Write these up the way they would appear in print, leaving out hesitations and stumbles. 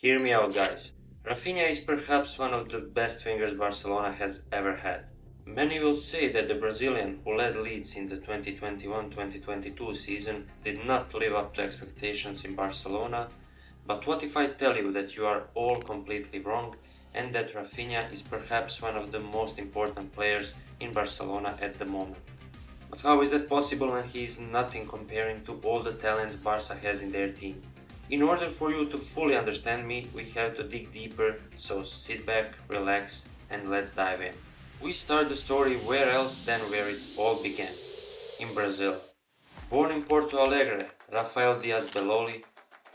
Hear me out, guys. Raphinha is perhaps one of the best wingers Barcelona has ever had. Many will say that the Brazilian who led Leeds in the 2021-2022 season did not live up to expectations in Barcelona, but what if I tell you that you are all completely wrong and that Raphinha is perhaps one of the most important players in Barcelona at the moment? But how is that possible when he is nothing comparing to all the talents Barca has in their team? In order for you to fully understand me, we have to dig deeper, so sit back, relax, and let's dive in. We start the story where else than where it all began, in Brazil. Born in Porto Alegre, Rafael Dias Beloli,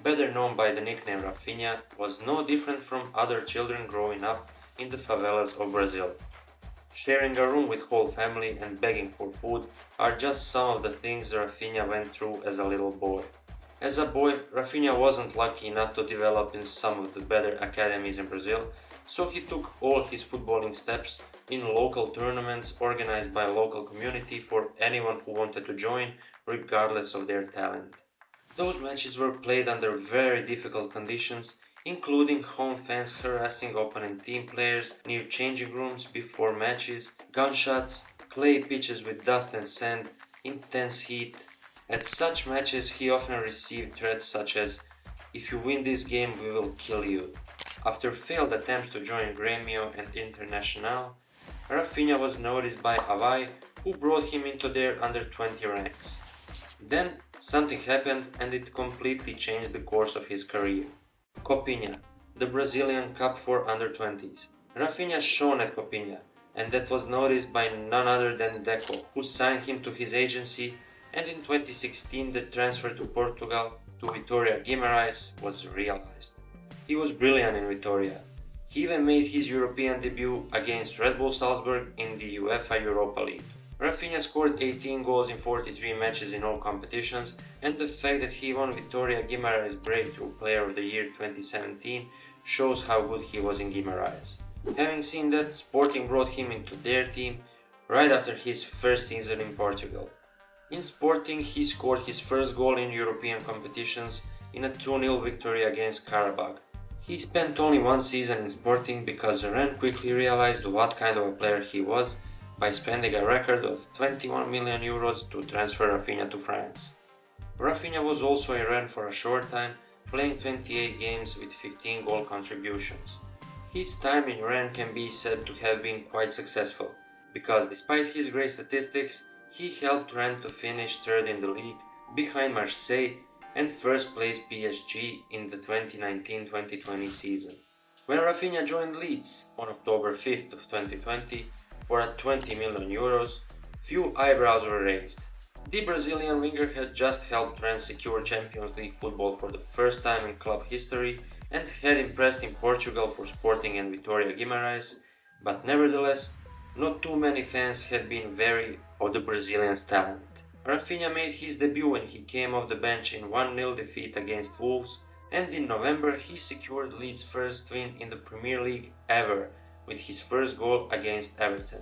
better known by the nickname Raphinha, was no different from other children growing up in the favelas of Brazil. Sharing a room with whole family and begging for food are just some of the things Raphinha went through as a little boy. As a boy, Raphinha wasn't lucky enough to develop in some of the better academies in Brazil, so he took all his footballing steps in local tournaments organized by a local community for anyone who wanted to join, regardless of their talent. Those matches were played under very difficult conditions, including home fans harassing opponent team players near changing rooms before matches, gunshots, clay pitches with dust and sand, intense heat. At such matches he often received threats such as, "If you win this game we will kill you." After failed attempts to join Grêmio and Internacional, Raphinha was noticed by Xavi, who brought him into their under-20 ranks. Then something happened and it completely changed the course of his career. Copinha, the Brazilian Cup for under-20s. Raphinha shone at Copinha, and that was noticed by none other than Deco, who signed him to his agency, and in 2016 the transfer to Portugal to Vitória Guimarães was realized. He was brilliant in Vitória. He even made his European debut against Red Bull Salzburg in the UEFA Europa League. Raphinha scored 18 goals in 43 matches in all competitions, and the fact that he won Vitória Guimarães Breakthrough Player of the Year 2017 shows how good he was in Guimarães. Having seen that, Sporting brought him into their team right after his first season in Portugal. In Sporting, he scored his first goal in European competitions in a 2-0 victory against Karabakh. He spent only one season in Sporting because Rennes quickly realized what kind of a player he was by spending a record of 21 million euros to transfer Raphinha to France. Raphinha was also in Rennes for a short time, playing 28 games with 15 goal contributions. His time in Rennes can be said to have been quite successful, because despite his great statistics, he helped Rennes to finish third in the league, behind Marseille and first place PSG in the 2019-2020 season. When Raphinha joined Leeds on October 5th of 2020 for a 20 million euros, few eyebrows were raised. The Brazilian winger had just helped Rennes secure Champions League football for the first time in club history and had impressed in Portugal for Sporting and Vitória Guimarães, but nevertheless, not too many fans had been wary of the Brazilian's talent. Raphinha made his debut when he came off the bench in 1-0 defeat against Wolves, and in November he secured Leeds' first win in the Premier League ever with his first goal against Everton.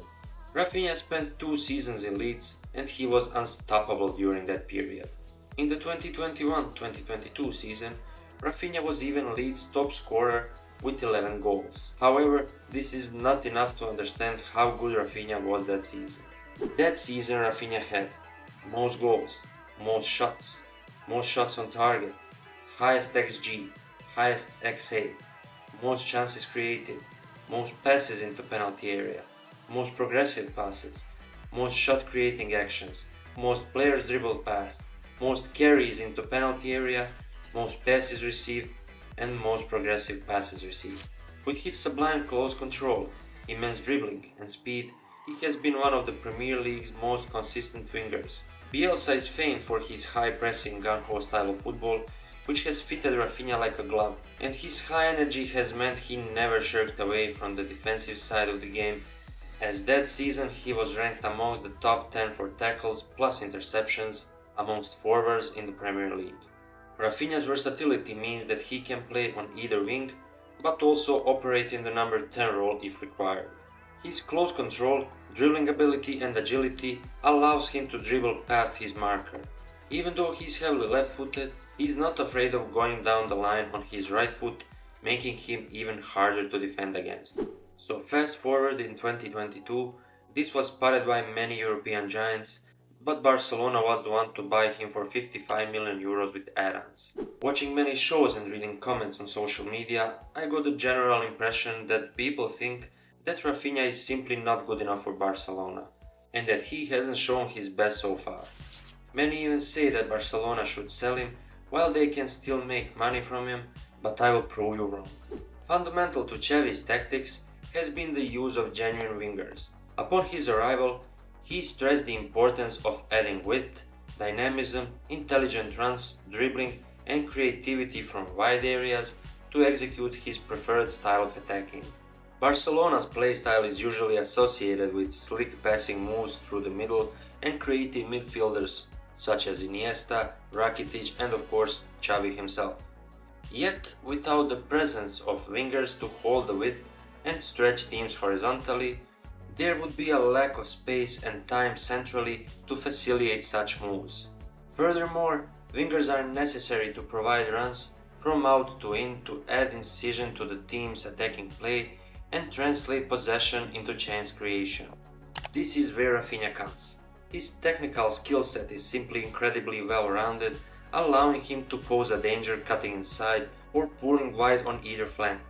Raphinha spent 2 seasons in Leeds and he was unstoppable during that period. In the 2021-2022 season, Raphinha was even Leeds' top scorer with 11 goals. However, this is not enough to understand how good Raphinha was that season. That season Raphinha had most goals, most shots on target, highest XG, highest XA, most chances created, most passes into penalty area, most progressive passes, most shot creating actions, most players dribbled past, most carries into penalty area, most passes received, and most progressive passes received. With his sublime close control, immense dribbling and speed, he has been one of the Premier League's most consistent wingers. Bielsa is famed for his high-pressing gung-ho style of football, which has fitted Raphinha like a glove, and his high energy has meant he never shirked away from the defensive side of the game, as that season he was ranked amongst the top 10 for tackles plus interceptions amongst forwards in the Premier League. Raphinha's versatility means that he can play on either wing, but also operate in the number 10 role if required. His close control, dribbling ability and agility allows him to dribble past his marker. Even though he's heavily left-footed, he's not afraid of going down the line on his right foot making him even harder to defend against. So fast forward in 2022, this was spotted by many European giants, but Barcelona was the one to buy him for 55 million euros with add-ons. Watching many shows and reading comments on social media, I got the general impression that people think that Raphinha is simply not good enough for Barcelona, and that he hasn't shown his best so far. Many even say that Barcelona should sell him while they can still make money from him, but I will prove you wrong. Fundamental to Xavi's tactics has been the use of genuine wingers. Upon his arrival, he stressed the importance of adding width, dynamism, intelligent runs, dribbling, and creativity from wide areas to execute his preferred style of attacking. Barcelona's playstyle is usually associated with slick passing moves through the middle and creative midfielders such as Iniesta, Rakitic, and of course Xavi himself. Yet, without the presence of wingers to hold the width and stretch teams horizontally, there would be a lack of space and time centrally to facilitate such moves. Furthermore, wingers are necessary to provide runs from out to in to add incision to the team's attacking play and translate possession into chance creation. This is where Raphinha comes. His technical skill set is simply incredibly well-rounded, allowing him to pose a danger cutting inside or pulling wide on either flank.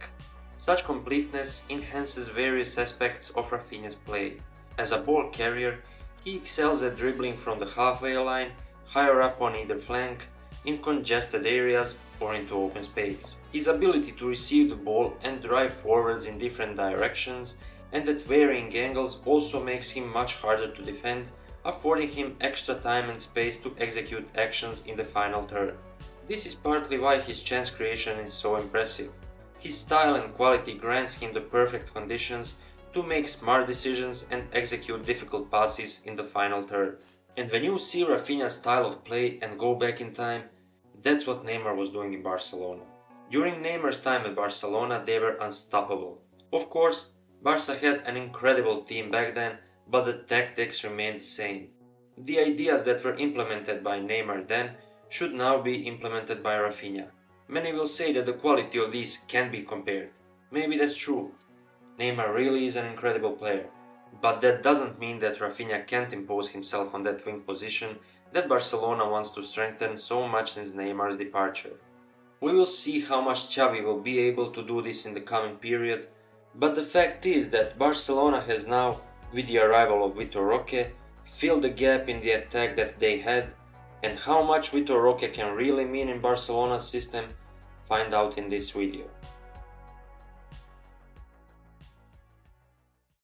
Such completeness enhances various aspects of Raphinha's play. As a ball carrier, he excels at dribbling from the halfway line, higher up on either flank, in congested areas or into open space. His ability to receive the ball and drive forwards in different directions and at varying angles also makes him much harder to defend, affording him extra time and space to execute actions in the final third. This is partly why his chance creation is so impressive. His style and quality grants him the perfect conditions to make smart decisions and execute difficult passes in the final third. And when you see Raphinha's style of play and go back in time, that's what Neymar was doing in Barcelona. During Neymar's time at Barcelona, they were unstoppable. Of course, Barca had an incredible team back then, but the tactics remained the same. The ideas that were implemented by Neymar then should now be implemented by Raphinha. Many will say that the quality of these can be compared. Maybe that's true. Neymar really is an incredible player. But that doesn't mean that Raphinha can't impose himself on that wing position that Barcelona wants to strengthen so much since Neymar's departure. We will see how much Xavi will be able to do this in the coming period, but the fact is that Barcelona has now, with the arrival of Vitor Roque, filled the gap in the attack that they had, and how much Vitor Roque can really mean in Barcelona's system, find out in this video.